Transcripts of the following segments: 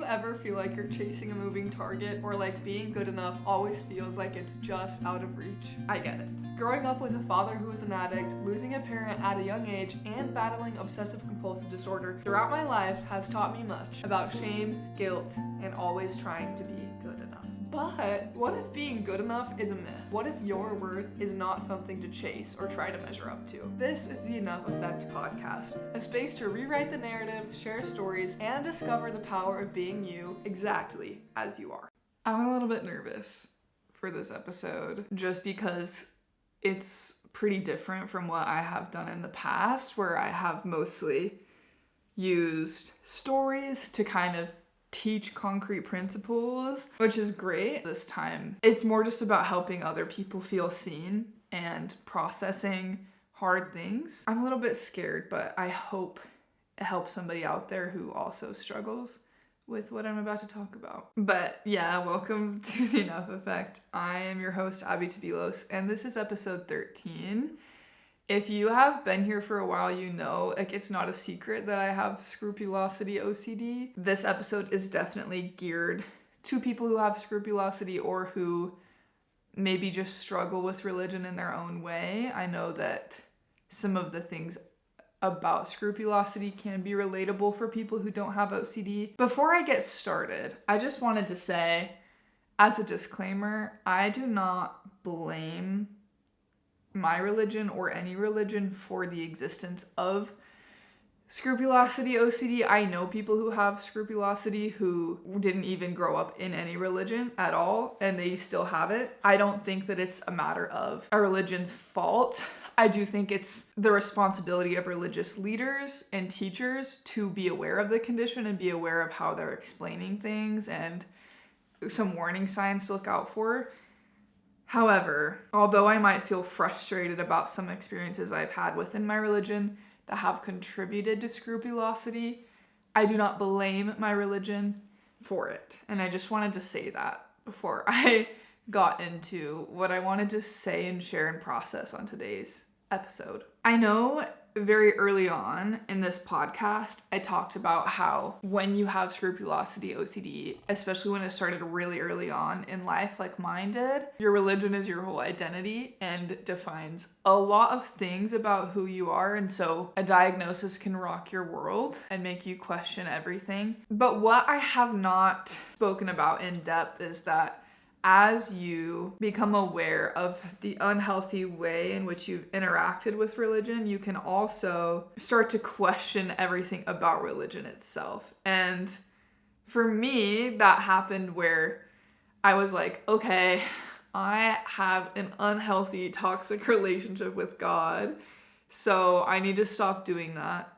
ever feel like you're chasing a moving target, or like being good enough always feels like it's just out of reach? I get it. Growing up with a father who was an addict, losing a parent at a young age, and battling obsessive-compulsive disorder throughout my life has taught me much about shame, guilt, and always trying to be good enough. But what if being good enough is a myth? What if your worth is not something to chase or try to measure up to? This is the Enough Effect podcast, a space to rewrite the narrative, share stories, and discover the power of being you exactly as you are. I'm a little bit nervous for this episode just because it's pretty different from what I have done in the past, where I have mostly used stories to kind of teach concrete principles, which is great. This time, it's more just about helping other people feel seen and processing hard things. I'm a little bit scared, but I hope it helps somebody out there who also struggles with what I'm about to talk about. But yeah, welcome to the Enough Effect. I am your host, Abby Tabilos, and this is episode 13. If you have been here for a while, you know, like, it's not a secret that I have Scrupulosity OCD. This episode is definitely geared to people who have scrupulosity or who maybe just struggle with religion in their own way. I know that some of the things about scrupulosity can be relatable for people who don't have OCD. Before I get started, I just wanted to say, as a disclaimer, I do not blame my religion or any religion for the existence of scrupulosity OCD. I know people who have scrupulosity who didn't even grow up in any religion at all, and they still have it. I don't think that it's a matter of a religion's fault. I do think it's the responsibility of religious leaders and teachers to be aware of the condition and be aware of how they're explaining things and some warning signs to look out for. However, although I might feel frustrated about some experiences I've had within my religion that have contributed to scrupulosity, I do not blame my religion for it. And I just wanted to say that before I got into what I wanted to say and share and process on today's episode. I know very early on in this podcast, I talked about how when you have scrupulosity OCD, especially when it started really early on in life like mine did, your religion is your whole identity and defines a lot of things about who you are. And so a diagnosis can rock your world and make you question everything. But what I have not spoken about in depth is that as you become aware of the unhealthy way in which you've interacted with religion, you can also start to question everything about religion itself. And for me, that happened where I was like, okay, I have an unhealthy, toxic relationship with God, so I need to stop doing that.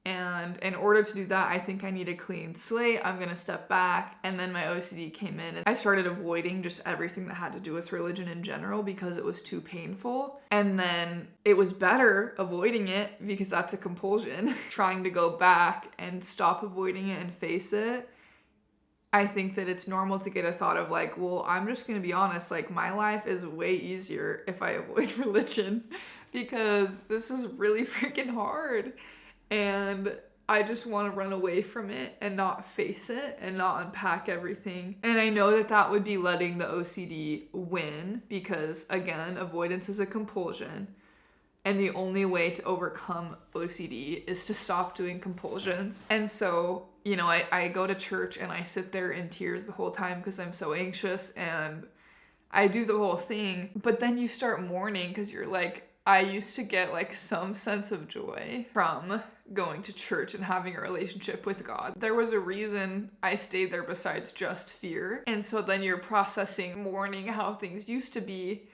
And in order to do that, I think I need a clean slate. I'm going to step back. And then my OCD came in and I started avoiding just everything that had to do with religion in general because it was too painful. And then it was better avoiding it because that's a compulsion. Trying to go back and stop avoiding it and face it. I think that it's normal to get a thought of like, well, I'm just going to be honest, like my life is way easier if I avoid religion because this is really freaking hard. And I just want to run away from it and not face it and not unpack everything. And I know that that would be letting the OCD win because, again, avoidance is a compulsion. And the only way to overcome OCD is to stop doing compulsions. And so, you know, I go to church and I sit there in tears the whole time because I'm so anxious and I do the whole thing. But then you start mourning because you're like, I used to get like some sense of joy from going to church and having a relationship with God. There was a reason I stayed there besides just fear. And so then you're processing mourning how things used to be.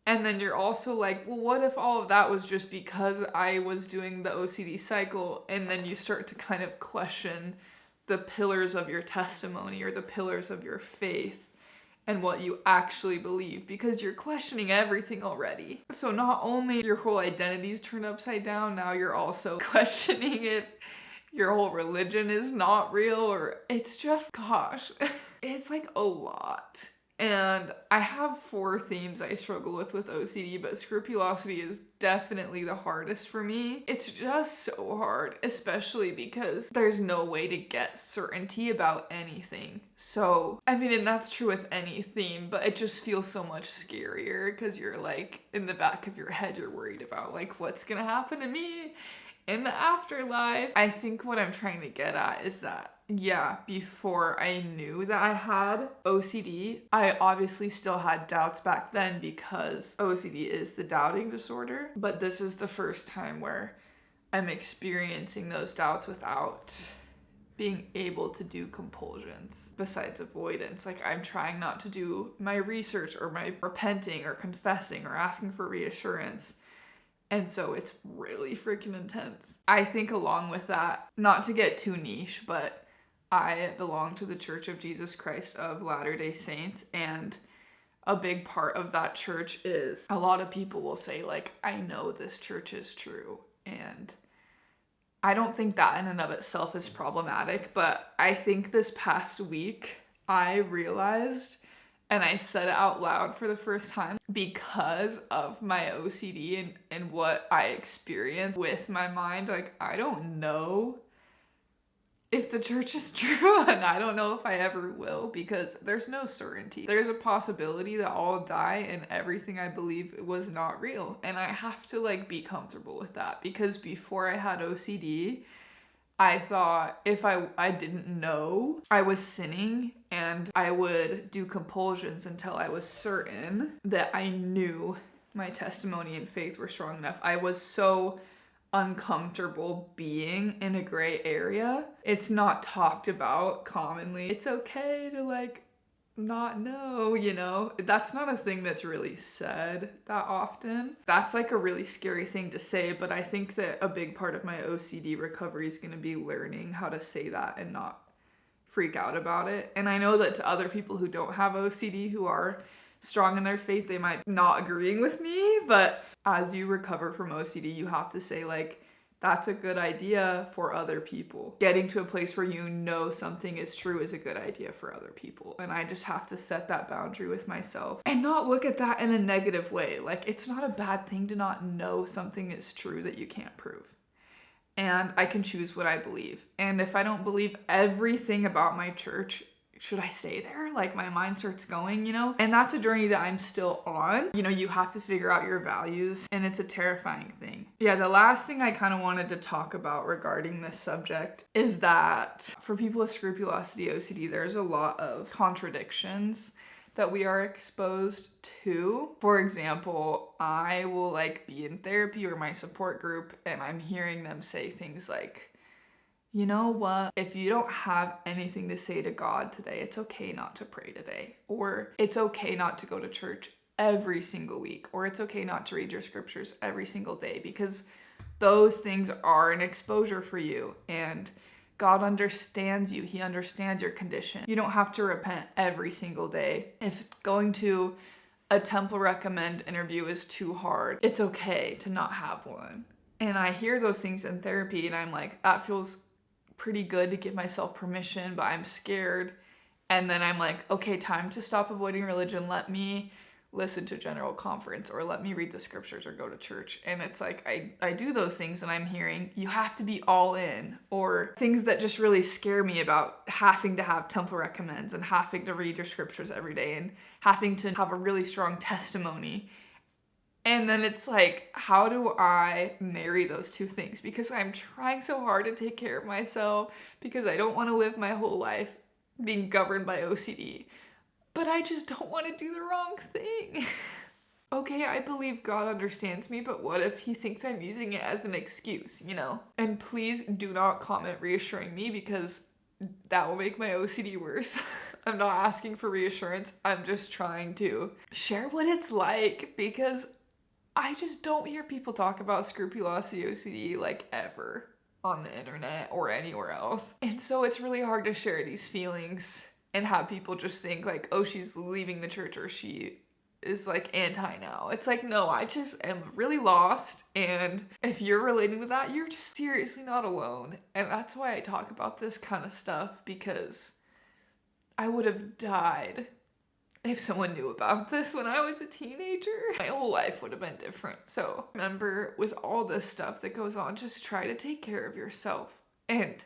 And then you're also like, well, what if all of that was just because I was doing the OCD cycle? And then you start to kind of question the pillars of your testimony or the pillars of your faith and what you actually believe, because you're questioning everything already. So not only your whole identity's turned upside down, now you're also questioning if your whole religion is not real, or it's just, gosh, it's like a lot. And I have 4 themes I struggle with OCD, but scrupulosity is definitely the hardest for me. It's just so hard, especially because there's no way to get certainty about anything. So, I mean, and that's true with any theme, but it just feels so much scarier because you're like, in the back of your head, you're worried about like, what's gonna happen to me in the afterlife. I think what I'm trying to get at is that, yeah, before I knew that I had OCD, I obviously still had doubts back then because OCD is the doubting disorder. But this is the first time where I'm experiencing those doubts without being able to do compulsions besides avoidance. Like, I'm trying not to do my research or my repenting or confessing or asking for reassurance. And so it's really freaking intense. I think along with that, not to get too niche, but I belong to the Church of Jesus Christ of Latter-day Saints, and a big part of that church is a lot of people will say, like, I know this church is true. And I don't think that in and of itself is problematic, but I think this past week I realized, and I said it out loud for the first time, because of my OCD and what I experience with my mind, like, I don't know if the church is true, and I don't know if I ever will, because there's no certainty. There's a possibility that I'll die and everything I believe was not real, and I have to like be comfortable with that, because before I had OCD, I thought if I didn't know I was sinning, and I would do compulsions until I was certain that I knew my testimony and faith were strong enough. I was so uncomfortable being in a gray area. It's not talked about commonly. It's okay to like not know, you know? That's not a thing that's really said that often. That's like a really scary thing to say, but I think that a big part of my OCD recovery is going to be learning how to say that and not freak out about it. And I know that to other people who don't have OCD, who are strong in their faith, they might not agreeing with me, but as you recover from OCD, you have to say like, that's a good idea for other people. Getting to a place where you know something is true is a good idea for other people. And I just have to set that boundary with myself and not look at that in a negative way. Like, it's not a bad thing to not know something is true that you can't prove. And I can choose what I believe. And if I don't believe everything about my church, should I stay there? Like, my mind starts going, you know? And that's a journey that I'm still on. You know, you have to figure out your values, and it's a terrifying thing. Yeah, the last thing I kind of wanted to talk about regarding this subject is that for people with scrupulosity OCD, there's a lot of contradictions that we are exposed to. For example, I will like be in therapy or my support group, and I'm hearing them say things like, you know what, if you don't have anything to say to God today, it's okay not to pray today. Or it's okay not to go to church every single week. Or it's okay not to read your scriptures every single day, because those things are an exposure for you. And God understands you. He understands your condition. You don't have to repent every single day. If going to a temple recommend interview is too hard, it's okay to not have one. And I hear those things in therapy, and I'm like, that feels pretty good to give myself permission, but I'm scared. And then I'm like, okay, time to stop avoiding religion. Let me listen to general conference, or let me read the scriptures, or go to church. And it's like, I do those things, and I'm hearing, you have to be all in, or things that just really scare me about having to have temple recommends, and having to read your scriptures every day, and having to have a really strong testimony. And then it's like, how do I marry those two things? Because I'm trying so hard to take care of myself, because I don't want to live my whole life being governed by OCD. But I just don't want to do the wrong thing. Okay, I believe God understands me, but what if he thinks I'm using it as an excuse, you know? And please do not comment reassuring me, because that will make my OCD worse. I'm not asking for reassurance. I'm just trying to share what it's like, because I just don't hear people talk about scrupulosity OCD like ever on the internet or anywhere else. And so it's really hard to share these feelings and have people just think like, oh, she's leaving the church, or she is like anti now. It's like, no, I just am really lost. And if you're relating to that, you're just seriously not alone. And that's why I talk about this kind of stuff, because I would have died if someone knew about this when I was a teenager, my whole life would have been different. So remember, with all this stuff that goes on, just try to take care of yourself. And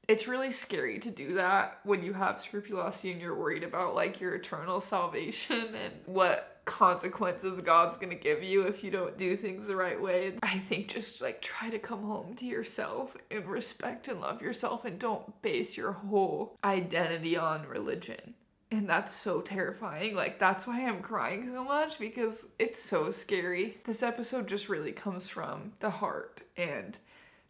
it's really scary to do that when you have scrupulosity and you're worried about like your eternal salvation and what consequences God's gonna give you if you don't do things the right way. I think just like try to come home to yourself and respect and love yourself, and don't base your whole identity on religion. And that's so terrifying. Like, that's why I'm crying so much, because it's so scary. This episode just really comes from the heart, and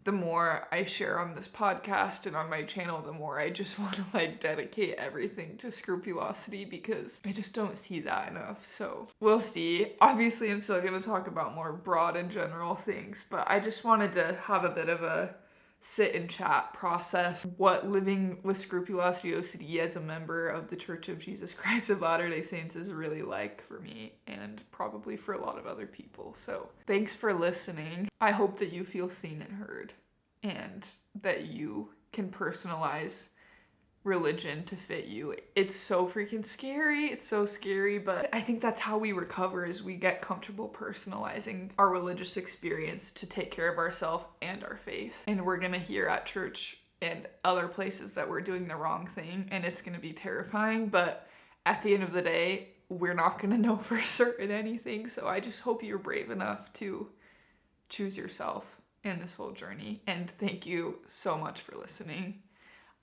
the more I share on this podcast and on my channel, the more I just want to like dedicate everything to scrupulosity, because I just don't see that enough. So we'll see. Obviously, I'm still going to talk about more broad and general things, but I just wanted to have a bit of a sit and chat process what living with scrupulosity OCD as a member of the Church of Jesus Christ of Latter-day Saints is really like for me, and probably for a lot of other people. So thanks for listening. I hope that you feel seen and heard, and that you can personalize religion to fit you. It's so freaking scary. It's so scary, but I think that's how we recover, is we get comfortable personalizing our religious experience to take care of ourselves and our faith. And we're gonna hear at church and other places that we're doing the wrong thing, and it's gonna be terrifying, but at the end of the day, we're not gonna know for certain anything. So I just hope you're brave enough to choose yourself in this whole journey. And thank you so much for listening.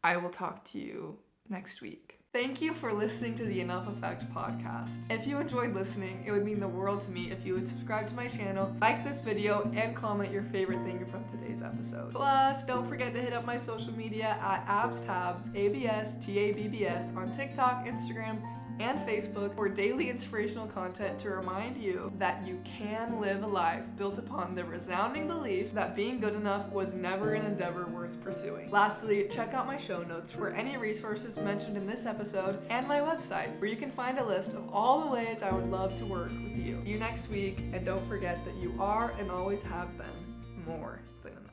I will talk to you next week. Thank you for listening to the Enough Effect podcast. If you enjoyed listening, it would mean the world to me if you would subscribe to my channel, like this video, and comment your favorite thing from today's episode. Plus, don't forget to hit up my social media at abstabs, ABSTABBS on TikTok, Instagram, and Facebook for daily inspirational content to remind you that you can live a life built upon the resounding belief that being good enough was never an endeavor worth pursuing. Lastly, check out my show notes for any resources mentioned in this episode, and my website, where you can find a list of all the ways I would love to work with you. See you next week, and don't forget that you are and always have been more than enough.